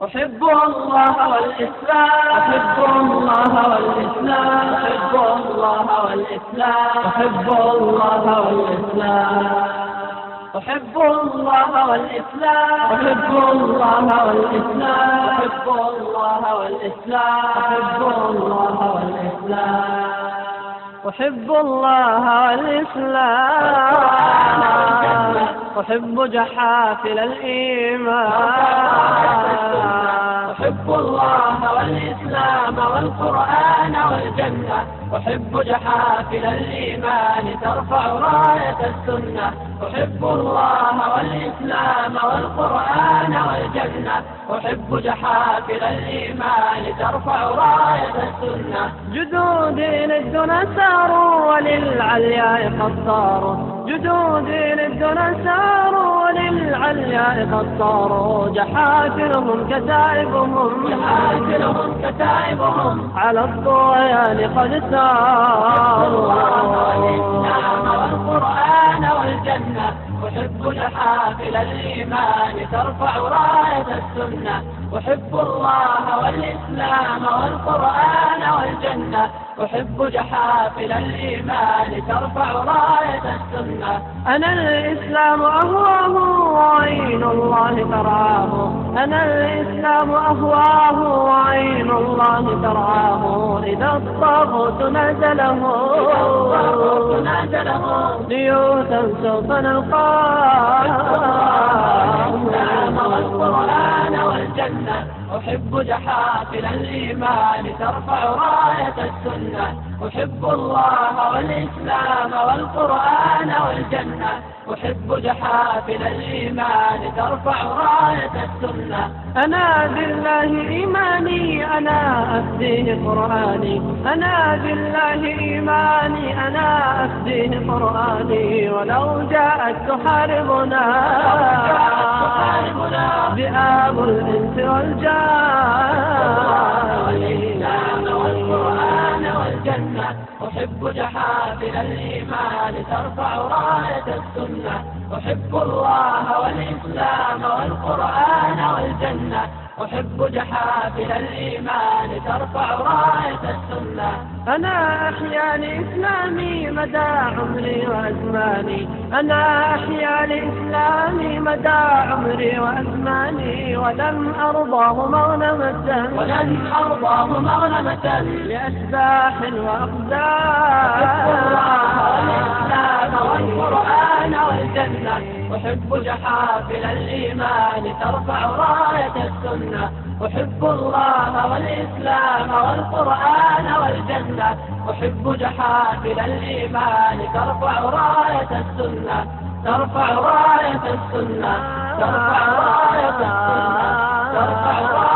أحب الله والإسلام، أحب الله والإسلام، أحب الله والإسلام، أحب الله والإسلام، أحب الله والإسلام، أحب الله والإسلام، أحب الله والإسلام، أحب الله والإسلام، أحب الله والإسلام، أحب جحافل الإيمان، أحب الله والإسلام والقرآن والجنة، أحب جحافل الإيمان ترفع راية السنة، أحب الله والإسلام والقرآن والجنة، أحب جحافل الإيمان ترفع راية السنة. جدودي للدنا ساروا وللعلياء قد صاروا، جدودي للدنا ساروا وللعلياء قد صاروا، جحافلهم كتائبهم، جحافلهم كتائبهم على الطغيان قد ساروا. والإسلام والقرآن والجنة، أحب جحافل الإيمان ترفع راية السنة، أحب الله والإسلام والقرآن والجنة، أحب جحافل الإيمان ترفع راية السنة. أنا الإسلام أهواه وعين الله ترعاه، أنا الإسلام أهواه وعين الله ترعاه، إذا الطاغوت نزله ليوتا سوف نلقاه. الإسلام والقرآن والجنة، أحب جحافل الإيمان ترفع راية السنة، أحب الله والإسلام والقرآن والجنة، أحب جحافل الإيمان ترفع راية السنة. أنا بالله إيماني، أنا أفديه قرآني، أنا بالله إيماني، أنا أفديه قرآني، ولو جاءت تحاربنا ذئاب الإنس والجان. الإسلام والقرآن والجنة، أحب جحافل الإيمان ترفع راية السنة، أحب الله والإسلام والقرآن والجنة، أحب جحافل الإيمان ترفع راية السنة. أنا أحيا لإسلامي مدى عمري وأزماني، أنا أحيا لإسلامي مدى عمري وأزماني، ولن أرضاه مغنمة، ولن أرضاه مغنمة لأشباح وأقدام. أحب الله والإسلام والقرآن والجنة، أحب جحافل الإيمان ترفع راية السنة، أحب الله والإسلام والقرآن والجنة، أحب جحافل الإيمان ترفع راية السنة، ترفع راية السنة، ترفع راية السنة، ترفع راية